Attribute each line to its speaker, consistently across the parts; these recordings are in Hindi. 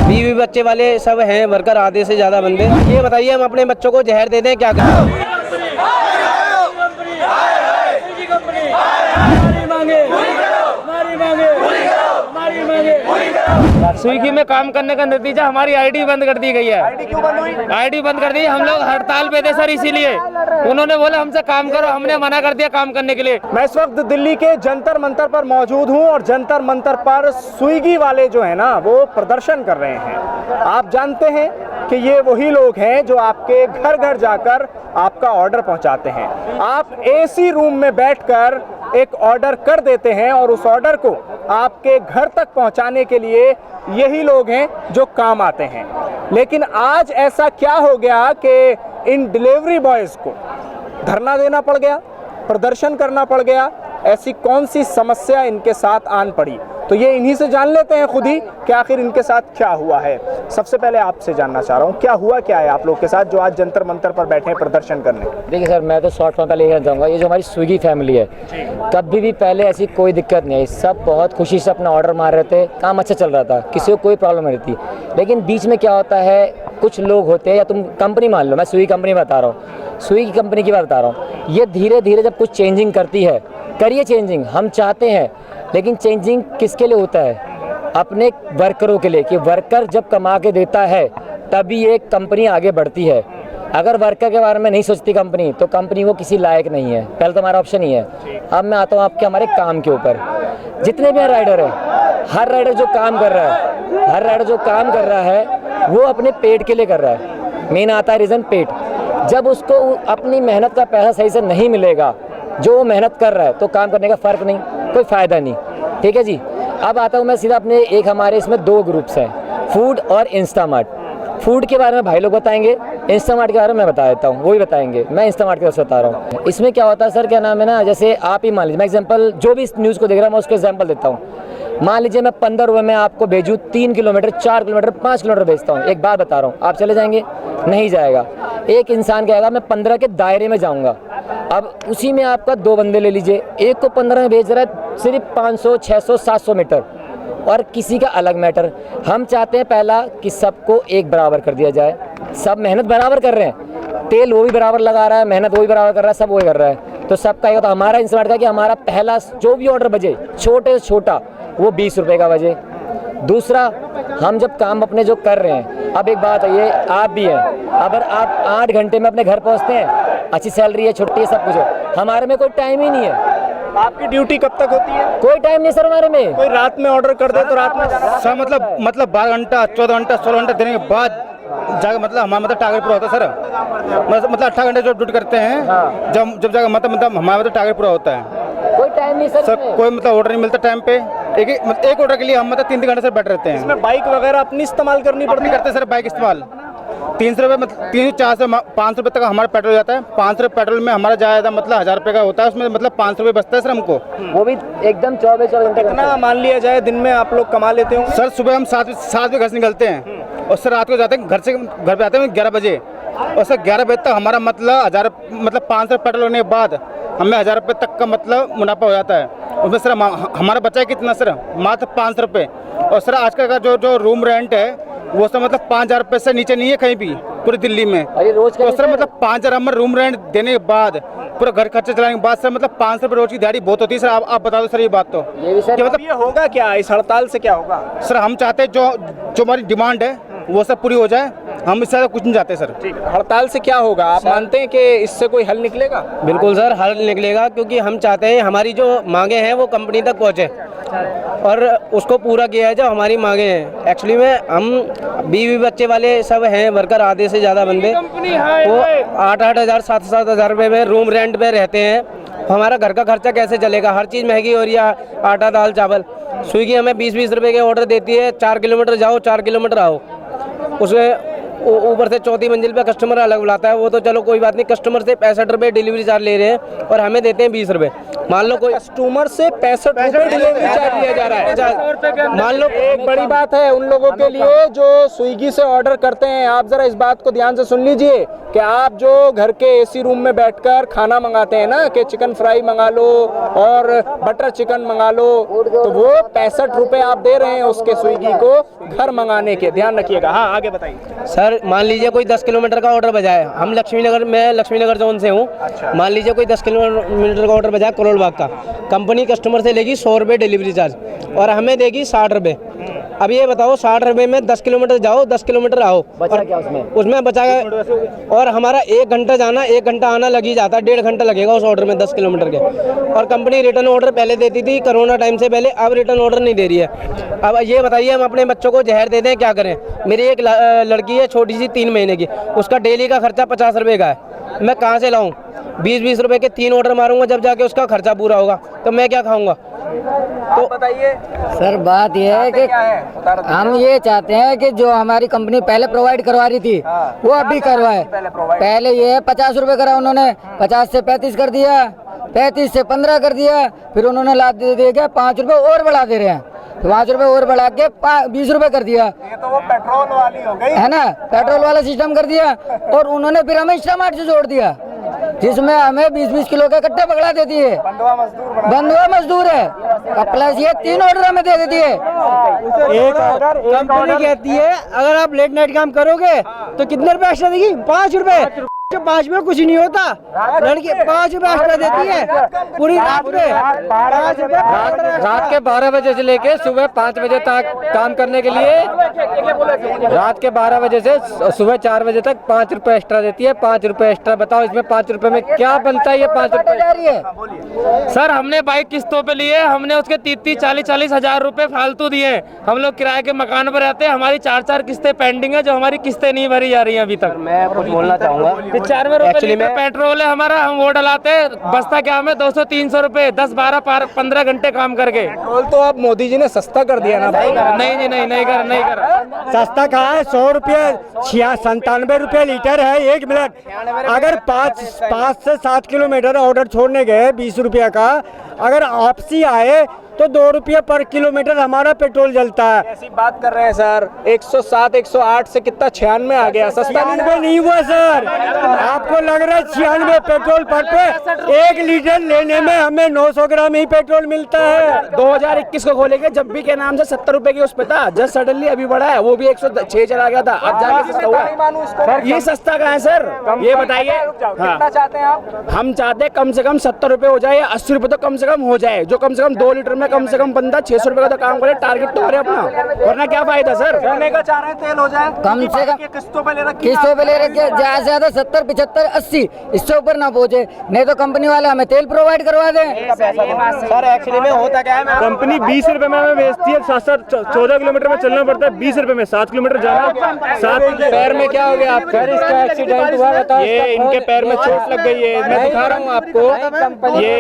Speaker 1: बीवी बच्चे वाले सब हैं वर्कर, आधे से ज्यादा बंदे। ये बताइए हम अपने बच्चों को जहर दे दें क्या करें? स्विगी में काम करने का नतीजा हमारी आईडी बंद कर दी गई है।
Speaker 2: आईडी क्यों बंद हुई?
Speaker 1: आईडी बंद कर दी। हम लोग हड़ताल पे थे सर, इसीलिए उन्होंने बोला हमसे काम करो, हमने मना कर दिया काम करने के लिए।
Speaker 2: मैं इस वक्त दिल्ली के जंतर मंतर पर मौजूद हूं और जंतर मंतर पर स्विगी वाले जो है ना वो प्रदर्शन कर रहे हैं। आप जानते हैं कि ये वही लोग हैं जो आपके घर घर जाकर आपका ऑर्डर पहुंचाते हैं। आप एसी रूम में बैठकर एक ऑर्डर कर देते हैं और उस ऑर्डर को आपके घर तक पहुंचाने के लिए यही लोग हैं जो काम आते हैं। लेकिन आज ऐसा क्या हो गया कि इन डिलीवरी बॉयज़ को धरना देना पड़ गया, प्रदर्शन करना पड़ गया? ऐसी कौन सी समस्या इनके साथ आन पड़ी? तो ये इन्हीं से जान लेते हैं खुद ही कि आखिर इनके साथ क्या हुआ है। सबसे पहले आपसे जानना चाह रहा हूँ, क्या हुआ क्या है आप लोग के साथ जो आज जंतर मंतर पर बैठे हैं प्रदर्शन करने?
Speaker 3: देखिए सर, मैं तो शॉर्ट फॉर्म पहले कहना चाहूँगा, ये जो हमारी स्विगी फैमिली है कभी भी पहले ऐसी कोई दिक्कत नहीं आई। सब बहुत खुशी से अपना ऑर्डर मार रहे थे, काम अच्छा चल रहा था, किसी को कोई प्रॉब्लम नहीं थी। लेकिन बीच में क्या होता है, कुछ लोग होते हैं, या तुम कंपनी मान लो, मैं स्विगी कंपनी बता रहा हूँ, स्विगी कंपनी की बात बता रहा हूँ, ये धीरे धीरे जब कुछ चेंजिंग करती है, करिए चेंजिंग, हम चाहते हैं, लेकिन चेंजिंग किसके लिए होता है? अपने वर्करों के लिए, कि वर्कर जब कमा के देता है तभी एक कंपनी आगे बढ़ती है। अगर वर्कर के बारे में नहीं सोचती कंपनी, तो कंपनी वो किसी लायक नहीं है। पहले तो हमारा ऑप्शन ही है। अब मैं आता हूँ आपके हमारे काम के ऊपर। जितने भी राइडर है, हर राइडर जो काम कर रहा है, हर राइडर जो काम कर रहा है वो अपने पेट के लिए कर रहा है। मेन आता है रीज़न पेट। जब उसको अपनी मेहनत का पैसा सही से नहीं मिलेगा, जो वो मेहनत कर रहा है, तो काम करने का फ़र्क नहीं, कोई फ़ायदा नहीं। ठीक है जी। अब आता हूँ मैं सीधा अपने एक हमारे इसमें दो ग्रुप्स हैं, फूड और इंस्टामार्ट। फूड के बारे में भाई लोग बताएंगे, इंस्टामार्ट के बारे में मैं बता देता हूँ, वो भी बताएंगे। मैं इंस्टामार्ट के बारे में बता रहा हूँ। इसमें क्या होता है सर, क्या नाम है ना, जैसे आप ही मान लीजिए, मैं एग्जांपल जो भी इस न्यूज़ को देख रहा हूँ मैं उसको एग्जांपल देता हूँ। मान लीजिए मैं 15 रुपये में आपको भेजूँ 3 किलोमीटर, 4 किलोमीटर, 5 किलोमीटर भेजता हूँ। एक बात बता रहा हूँ, आप चले जाएंगे? नहीं जाएगा। एक इंसान कहेगा मैं 15 के दायरे में जाऊँगा। अब उसी में आपका दो बंदे ले लीजिए, एक को 15 में भेज रहा है सिर्फ 500, 600, 700 मीटर, और किसी का अलग मैटर। हम चाहते हैं पहला कि सबको एक बराबर कर दिया जाए। सब मेहनत बराबर कर रहे हैं, तेल वो भी बराबर लगा रहा है, मेहनत वो भी बराबर कर रहा है, सब वही कर रहा है, तो सबका ये होता है। हमारा इंस्टामार्ट का कि हमारा पहला जो भी ऑर्डर बजे, छोटे से छोटा, वो 20 रुपये का बजे। दूसरा, हम जब काम अपने जो कर रहे हैं, अब एक बात है, ये आप भी हैं, अगर आप 8 घंटे में अपने घर पहुंचते हैं, अच्छी सैलरी है, छुट्टी है, सब कुछ है, हमारे में कोई टाइम ही नहीं है।
Speaker 2: आपकी ड्यूटी कब तक होती है?
Speaker 3: कोई टाइम नहीं सर हमारे में।
Speaker 2: कोई रात में ऑर्डर कर दे तो रात में
Speaker 4: सर मतलब 12 घंटा, 14 घंटा, 16 घंटा देने के बाद जाकर मतलब हमारा टारगेट पूरा होता है सर। मतलब 18 घंटे जो ड्यूटी करते हैं, जब जाकर मतलब हमारा टारगेट पूरा होता है।
Speaker 3: कोई टाइम नहीं सर,
Speaker 4: कोई मतलब ऑर्डर नहीं मिलता टाइम पे। एक ऑर्डर के लिए हम मतलब 3 घंटे से बैठ रहते हैं।
Speaker 2: इसमें बाइक वगैरह अपनी इस्तेमाल करनी पड़ती है?
Speaker 4: करते हैं सर बाइक इस्तेमाल। 300 रुपये मतलब 300, 400, 500 रुपये तक हमारा पेट्रोल जाता है। 500 रुपये पेट्रोल में हमारा ज़्यादा मतलब 1000 रुपये का होता है, उसमें मतलब 500 रुपये बचता है सर हमको।
Speaker 3: वो भी एकदम 24 घंटे।
Speaker 2: कितना मान लिया जाए दिन में आप लोग कमा लेते हो?
Speaker 4: सर सुबह हम 7 बजे घर से निकलते हैं और सर रात को जाते हैं, घर पे आते हैं 11 बजे, और सर 11 बजे तक हमारा मतलब 500 पेट्रोल होने के बाद हमें 1000 रुपये तक का मतलब मुनाफा हो जाता है। उसमें सर हमारा बचा है कितना सर? मात्र 500 रुपये। और सर आजकल का जो रूम रेंट है वो सर मतलब 5000 रुपये से नीचे नहीं है कहीं भी पूरी दिल्ली में।
Speaker 3: अरे रोज
Speaker 4: तो सर मतलब 5000 हम रूम रेंट देने के बाद, पूरा घर खर्चा चलाने के बाद सर मतलब 500 रुपये रोज की दिहाड़ी बहुत होती है सर। आप बता दो सर ये बात। तो
Speaker 3: ये भी सर,
Speaker 4: मतलब
Speaker 2: ये होगा क्या? इस हड़ताल से क्या होगा?
Speaker 4: सर हम चाहते हैं जो हमारी डिमांड है वो सब पूरी हो जाए, हम इससे ज़्यादा कुछ नहीं चाहते सर।
Speaker 2: हड़ताल से क्या होगा? आप मानते हैं कि इससे कोई हल निकलेगा?
Speaker 1: बिल्कुल सर, हल निकलेगा, क्योंकि हम चाहते हैं हमारी जो मांगे हैं वो कंपनी तक पहुँचे और उसको पूरा किया है जो हमारी मांगे हैं। एक्चुअली में हम बीवी बच्चे वाले सब हैं वर्कर, आधे से ज़्यादा बंदे, वो 8-8 हज़ार, 7-7 हज़ार रुपये में रूम रेंट पे रहते हैं। हमारा घर का खर्चा कैसे चलेगा? हर चीज़ महंगी हो रही है, आटा दाल चावल। स्विगी हमें 20-20 रुपये के ऑर्डर देती है, 4 किलोमीटर जाओ 4 किलोमीटर आओ, उसमें ऊपर से चौथी मंजिल पे कस्टमर अलग बुलाता है। वो तो चलो कोई बात नहीं, कस्टमर से 65 रुपये डिलीवरी चार्ज ले रहे हैं और हमें देते हैं 20 रुपये। मान लो कोई
Speaker 2: कस्टमर से 65 रुपए डिलीवरी चार्ज लिया जा रहा है।
Speaker 1: मान लो
Speaker 2: एक बड़ी बात है उन लोगों के लिए जो स्विगी से ऑर्डर करते हैं। आप जरा इस बात को ध्यान से सुन लीजिए कि आप जो घर के एसी रूम में बैठकर खाना मंगाते हैं ना, कि चिकन फ्राई मंगा लो और बटर चिकन मंगा लो, तो वो 65 रुपए आप दे रहे हैं उसके स्विगी को घर मंगाने के। ध्यान रखिएगा। हाँ, आगे बताइए
Speaker 1: सर। मान लीजिए कोई 10 किलोमीटर का ऑर्डर बजाए, हम लक्ष्मीनगर, मैं लक्ष्मीनगर जोन से हूँ। मान लीजिए कोई 10 किलोमीटर का ऑर्डर बजाए करोल बाग का, कंपनी कस्टमर से लेगी 100 रुपये डिलीवरी चार्ज और हमें देगी 60 रुपये। अब ये बताओ 60 रुपये में 10 किलोमीटर जाओ, 10 किलोमीटर आओ,
Speaker 3: बचा क्या उसमें?
Speaker 1: उसमें बचा। और हमारा 1 घंटा जाना 1 घंटा आना लग ही जाता है, 1.5 घंटा लगेगा उस ऑर्डर में 10 किलोमीटर के। और कंपनी रिटर्न ऑर्डर पहले देती थी कोरोना टाइम से पहले, अब रिटर्न ऑर्डर नहीं दे रही है। अब ये बताइए हम अपने बच्चों को जहर दे दें, क्या करें? मेरी एक लड़की है छोटी सी 3 महीने की, उसका डेली का खर्चा 50 रुपये का है, मैं कहाँ से लाऊं? 20-20 रुपये के 3 ऑर्डर मारूंगा, जब जाके उसका खर्चा पूरा होगा तो मैं क्या खाऊंगा?
Speaker 2: तो बताइए
Speaker 5: सर, बात यह है कि हम ये चाहते हैं कि जो हमारी कंपनी पहले प्रोवाइड करवा रही थी वो अभी करवाए। पहले ये है 50 रुपए करा उन्होंने, 50 से 35 कर दिया, 35 से 15 कर दिया, फिर उन्होंने लाद दे दिया 5 रुपए और बढ़ा दे रहे हैं। 5 रुपए और बढ़ा के 20 रुपए कर दिया।
Speaker 2: ये तो वो पेट्रोल वाली हो गई
Speaker 5: है ना, पेट्रोल वाला सिस्टम कर दिया। और उन्होंने फिर हमें इंस्टामार्ट से जोड़ दिया, जिसमें हमें 20-20 किलो के कट्टे पकड़ा देती है। बंधुआ मजदूर है। प्लस ये 3 ऑर्डर हमें दे देती है।
Speaker 2: एक ऑर्डर
Speaker 1: कंपनी कहती है अगर आप लेट नाइट काम करोगे तो कितने रुपए एक्स्ट्रा देगी? 5 रुपए। 5 में कुछ नहीं होता, लड़की 5 रुपए एक्स्ट्रा देती है पूरी रात में। 5 रुपए
Speaker 3: रात के 12 बजे से लेके सुबह 5 बजे तक काम करने के लिए, रात के 12 बजे से सुबह 4 बजे तक 5 रुपए एक्स्ट्रा देती है। 5 रुपए एक्स्ट्रा, बताओ इसमें 5 रुपए में क्या बनता है? ये 5 रुपए
Speaker 5: जा रही है।
Speaker 6: सर हमने बाइक किस्तों पे लिए, हमने उसके 30-40 हजार रुपए फालतू दिए। हम लोग किराए के मकान पर रहते हैं, हमारी 4 किस्तें पेंडिंग है, जो हमारी किस्तें नहीं भरी जा रही हैं अभी तक।
Speaker 1: मैं कुछ बोलना चाहूँगा।
Speaker 6: 95 रुपए
Speaker 1: Actually
Speaker 6: लीटर
Speaker 1: मैं-
Speaker 6: पेट्रोल है हमारा, हम वो डलाते हैं, बसता क्या हमें 200-300 रुपए 10-12-15 घंटे काम करके।
Speaker 2: पेट्रोल तो अब मोदी जी ने सस्ता कर दिया ना भाई।
Speaker 6: नहीं जी, नहीं कर।
Speaker 7: सस्ता कहा है? 100 रुपये 97 रुपये लीटर है। 1 मिनट, अगर 5 से 7 किलोमीटर ऑर्डर छोड़ने गए 20 रुपये का, अगर आपसी आए तो 2 रुपये पर किलोमीटर हमारा पेट्रोल जलता है।
Speaker 2: ऐसी बात कर रहे हैं सर। 107 108 से कितना 96 आ गया। सस्ता
Speaker 7: 96 नहीं हुआ सर, आपको लग रहा है 96 पेट्रोल पंप पे 1 लीटर लेने में हमें 900 ग्राम ही पेट्रोल मिलता है।
Speaker 2: 2021 को खोलेंगे जब भी के नाम से 70 रुपए की उस पे था, जस्ट सडनली अभी बढ़ा है, वो भी 106 चला गया था, अब जाके सस्ता हुआ। ये सस्ता कहाँ है सर? ये बताइए। कितना चाहते हैं आप? हम चाहते हैं कम से कम 70 रुपए हो जाए, 80 रुपए तो कम से कम हो जाए, जो कम से कम 2 लीटर में कम से कम बंदा 600 रुपए का तो काम करे। टारगेट तो करे अपना, वरना क्या फायदा सर? सोने का चाह रहे हैं तेल हो जाए,
Speaker 5: कम से कम
Speaker 2: किस्तों पे ले रखी
Speaker 5: किस्तों पे ले रखे, ज्यादा से ज्यादा 70, 75, 80, इससे ऊपर ना पहुंचे, नहीं तो कंपनी वाले हमें तेल प्रोवाइड करवा दें।
Speaker 1: सर एक्चुअली में होता क्या है,
Speaker 7: कंपनी 20 रुपए में हमें बेचती है। 14 किलोमीटर में चलना पड़ता है, 20 रुपए में 7 किलोमीटर जाना। 7
Speaker 2: पैर में क्या हो गया आपका?
Speaker 3: इसका एक्सीडेंट हुआ, बताओ।
Speaker 2: ये इनके पैर में चोट लग गई है, मैं दिखा रहा हूँ आपको। ये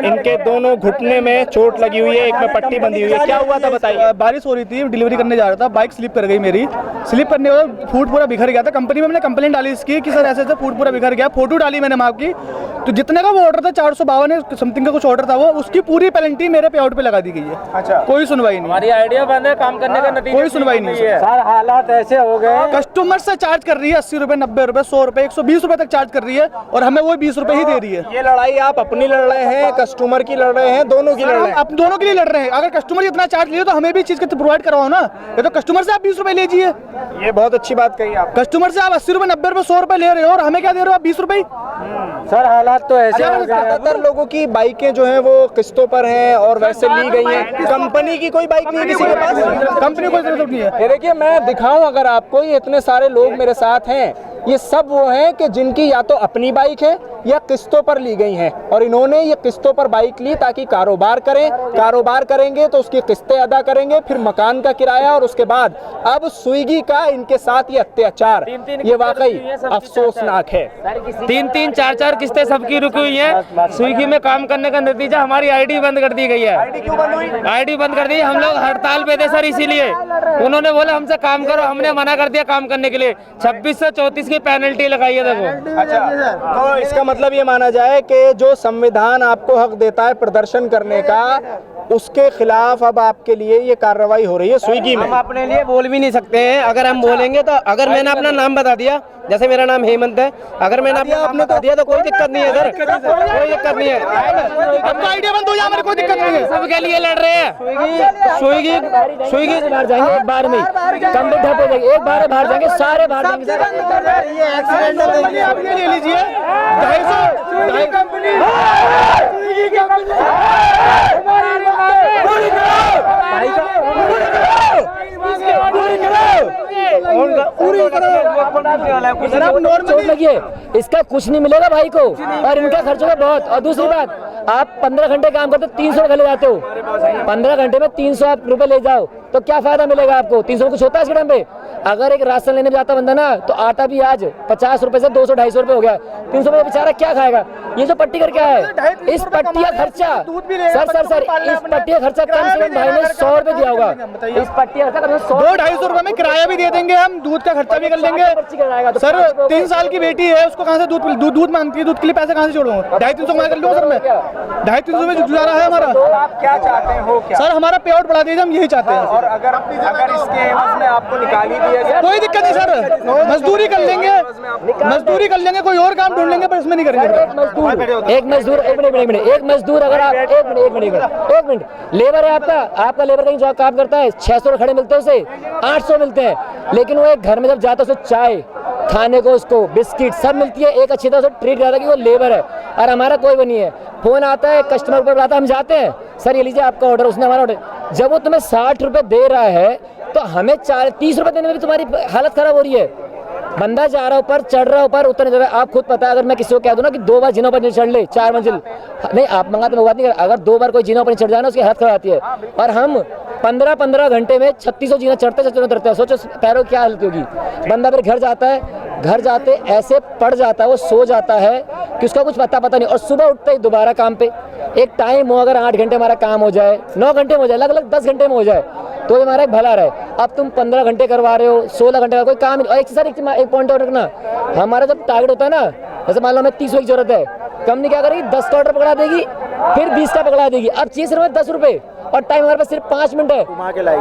Speaker 2: इनके दोनों घुटने में चोट लगी हुई है, एक में पट्टी बंधी हुई है। क्या हुआ था बताइए?
Speaker 4: बारिश हो रही थी, डिलीवरी करने जा रहा था, बाइक स्लिप कर गई मेरी। स्लिप करने के बाद फूड पूरा बिखर गया था। कंपनी में मैंने कंप्लेंट डाली इसकी कि सर ऐसे ऐसे फूड पूरा बिखर गया। फोटो डाली मैंने माप की, तो जितने का वो ऑर्डर था 452 समथिंग का कुछ ऑर्डर था, वो उसकी पूरी पेनल्टी मेरे पे आउट पे लगा दी गई है।
Speaker 2: अच्छा,
Speaker 4: कोई सुनवाई नहीं,
Speaker 6: हमारी आइडिया बंद है, काम करने का नतीजा
Speaker 4: कोई सुनवाई नहीं है।
Speaker 3: सर हालात ऐसे हो गए,
Speaker 4: कस्टमर से चार्ज कर रही है 80 रुपए, 90 रुपए, 100 रुपए, 120 रुपए तक चार्ज कर रही है, और हमें वो 20 रुपए ही दे रही है।
Speaker 2: ये लड़ाई आप अपनी लड़ रहे हैं, कस्टमर की लड़ रहे हैं, दोनों की लड़ रहे हैं?
Speaker 4: आप दोनों के लिए लड़ रहे हैं। अगर कस्टमर इतना चार्ज लिए तो हमें भी चीज के प्रोवाइड करवाओ ना। ये तो कस्टमर से आप 20 रुपए लीजिए,
Speaker 2: ये बहुत अच्छी बात कही आप।
Speaker 4: कस्टमर से आप 80 रुपए, 90 रुपए, 100 रुपए ले रहे हो, और हमें क्या दे रहे हो आप 20 रुपए?
Speaker 3: सर हालात तो ऐसे हो गए।
Speaker 2: ज्यादातर लोगों की बाइकें जो हैं वो किस्तों पर हैं और वैसे ली गई हैं। कंपनी की कोई बाइक नहीं है किसी के पास?
Speaker 4: कंपनी को जरूरत नहीं है।
Speaker 2: ये देखिए, मैं दिखाऊं अगर आपको, ये इतने सारे लोग मेरे साथ हैं, ये सब वो हैं कि जिनकी या तो अपनी बाइक है या किस्तों पर ली गई हैं, और इन्होंने ये किस्तों पर बाइक ली ताकि कारोबार करें। कारोबार करेंगे तो उसकी किस्तें अदा करेंगे, फिर मकान का किराया, और उसके बाद अब स्विगी का इनके साथ ये अत्याचार, ये वाकई अफसोसनाक है।
Speaker 6: 3-3, 4-4 किस्तें सबकी रुकी हुई हैं। स्विगी में काम करने का नतीजा हमारी आईडी बंद कर दी गई है। आईडी बंद कर दी, हम लोग हड़ताल पे थे सर, इसीलिए उन्होंने बोला हमसे काम करो, हमने मना कर दिया काम करने के लिए। 26 से 34 इसकी पेनल्टी लगाई है देखो।
Speaker 2: अच्छा, तो इसका मतलब ये माना जाए कि जो संविधान आपको हक देता है प्रदर्शन करने का, उसके खिलाफ अब आपके लिए ये कार्रवाई हो रही है स्विगी में।
Speaker 1: हम अपने लिए बोल भी नहीं सकते हैं। अगर हम बोलेंगे तो, अगर मैंने अपना नाम बता दिया, जैसे मेरा नाम हेमंत है, अगर मैंने अपना नाम बता दिया तो कोई दिक्कत नहीं है सर, कोई दिक्कत नहीं है।
Speaker 4: अब तो आइडिया बंद हो जाए, मेरे कोई दिक्कत नहीं है।
Speaker 6: सबके लिए लड़ रहे हैं।
Speaker 3: स्विगी बाहर जाएंगे एक बार में, कम पे ठप हो जाएंगे, एक बार बाहर जाएंगे, सारे बाहर जाएंगे।
Speaker 4: आप ये ले लीजिए 250 कंपनी
Speaker 3: चोट लगी है, इसका कुछ नहीं मिलेगा भाई को, और इनका खर्च होगा बहुत। और दूसरी बात, आप 15 घंटे काम करते 300 रुपए ले जाते हो, 15 घंटे में 300 रुपए ले जाओ तो क्या फायदा मिलेगा आपको? 300 कुछ होता है इसके टाइम पे? अगर एक राशन लेने जाता बंदा ना, तो आटा भी आज 50 रुपए से 200-250 रुपए हो गया, 300 रुपए बेचारा क्या खाएगा? ये जो पट्टी कर क्या है, इस पट्टी का खर्चा सर इस पट्टी का खर्चा कम से कम भाई ने 100 रुपए दिया होगा। इस पट्टी का खर्चा
Speaker 4: 200-250 रुपए में किराया भी दे देंगे, हम दूध का खर्चा भी कर लेंगे। सर 3 साल की बेटी है, उसको कहाँ से दूध मांगती है, दूध के लिए पैसे कहाँ से जोड़ूंगा? 250-300 कमा कर लूँगा सर मैं, 250-300 में गुजारा है हमारा।
Speaker 2: तो आप क्या चाहते हो? क्या
Speaker 4: सर हमारा पे आउट बढ़ा दीजिए, हम यही चाहते हैं।
Speaker 2: और अगर इसके एवज में आपको निकाल ही दिया गया,
Speaker 4: कोई दिक्कत नहीं सर, मजदूरी कर लेंगे, कोई और काम ढूंढ लेंगे, पर इसमें नहीं करेंगे।
Speaker 3: एक मजदूर अगर आप एक मिनट लेबर है आपका लेबर कहीं जॉब काम करता है, 600 खड़े मिलते हैं उसे, 800 मिलते हैं, लेकिन वो एक घर में जब जाता है उसे चाय खाने को, उसको बिस्किट सब मिलती है, एक अच्छी तरह से ट्रीट करता है कि वो लेबर है। और हमारा कोई भी नहीं है, फोन आता है कस्टमर पर आता है, हम जाते हैं सर ये लीजिए आपका ऑर्डर, उसने हमारा ऑर्डर, जब वो तुम्हें 60 रुपए दे रहा है तो हमें 30 रुपए देने में भी तुम्हारी हालत खराब हो रही है। बंदा जा रहा ऊपर, चढ़ रहा ऊपर, उतर जा रहा है। आप खुद पता है, अगर मैं किसी को कह दूं ना कि 2 बार जीनों पर चढ़ ले, 4 मंजिल नहीं आप मंगाते, मैं बात नहीं कर, अगर 2 बार कोई जीनों पर चढ़ जाए ना, उसकी हालत खराब आती है। और हम 15-15 घंटे में 3600 जीना चढ़ते हैं, सोचो पैरों की क्या हालत होगी। बंदा फिर घर जाता है, घर जाते ऐसे पड़ जाता है, वो सो जाता है कि उसका कुछ पता नहीं, और सुबह उठते ही दोबारा काम पे। एक टाइम हो, अगर 8 घंटे हमारा काम हो जाए, 9 घंटे में हो जाए, अलग-अलग 10 घंटे में हो जाए, तो हमारा एक भला रहे। अब तुम 15 घंटे करवा रहे हो, 16 घंटे का कोई काम नहीं। और एक पॉइंट और रखना, हमारा जब टारगेट होता है ना, जैसे मान लो हमें 30 की जरूरत है, कंपनी क्या करेगी, 10 का ऑर्डर पकड़ा देगी, फिर 20 का पकड़ा देगी। अब चाहिए सिर्फ 10 रुपए, और टाइम हमारे पास सिर्फ 5 मिनट है,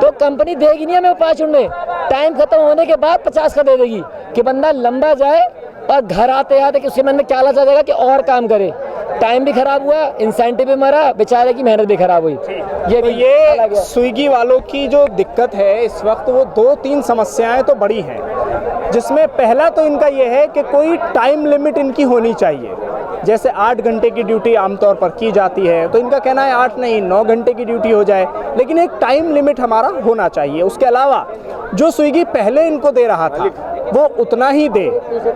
Speaker 3: तो कंपनी देगी नहीं हमें 5 मिनट में, टाइम खत्म होने के बाद 50 का दे देगी कि बंदा लंबा जाए, और घर आते आते कि उसके मन में क्या लालच आ जाएगा कि और काम करे। टाइम भी खराब हुआ, इंसेंटिव भी मरा, बेचारे की मेहनत भी खराब हुई।
Speaker 2: ये स्विगी वालों की जो दिक्कत है इस वक्त, वो 2-3 समस्याएं तो बड़ी हैं, जिसमें पहला तो इनका ये है कि कोई टाइम लिमिट इनकी होनी चाहिए। जैसे 8 घंटे की ड्यूटी आमतौर पर की जाती है, तो इनका कहना है 8 नहीं 9 घंटे की ड्यूटी हो जाए, लेकिन एक टाइम लिमिट हमारा होना चाहिए। उसके अलावा जो स्विगी पहले इनको दे रहा था वो उतना ही दे,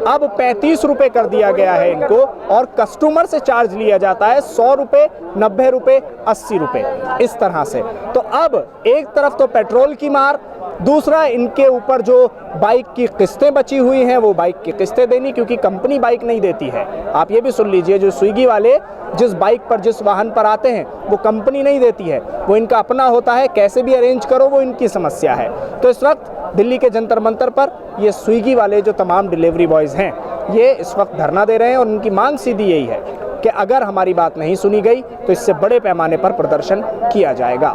Speaker 2: अब 35 रुपये कर दिया गया है इनको, और कस्टमर से चार्ज लिया जाता है 100 रुपये, 90 रुपये, 80 रुपये, इस तरह से। तो अब एक तरफ तो पेट्रोल की मार, दूसरा इनके ऊपर जो बाइक की किस्तें बची हुई हैं, वो बाइक की किस्तें देनी, क्योंकि कंपनी बाइक नहीं देती है। आप ये भी सुन लीजिए, जो स्विगी वाले जिस बाइक पर, जिस वाहन पर आते हैं, वो कंपनी नहीं देती है, वो इनका अपना होता है, कैसे भी अरेंज करो वो इनकी समस्या है। तो इस वक्त दिल्ली के जंतर मंतर पर ये स्विगी वाले जो तमाम डिलीवरी बॉयज़ हैं, ये इस वक्त धरना दे रहे हैं, और उनकी मांग सीधी यही है कि अगर हमारी बात नहीं सुनी गई तो इससे बड़े पैमाने पर प्रदर्शन किया जाएगा।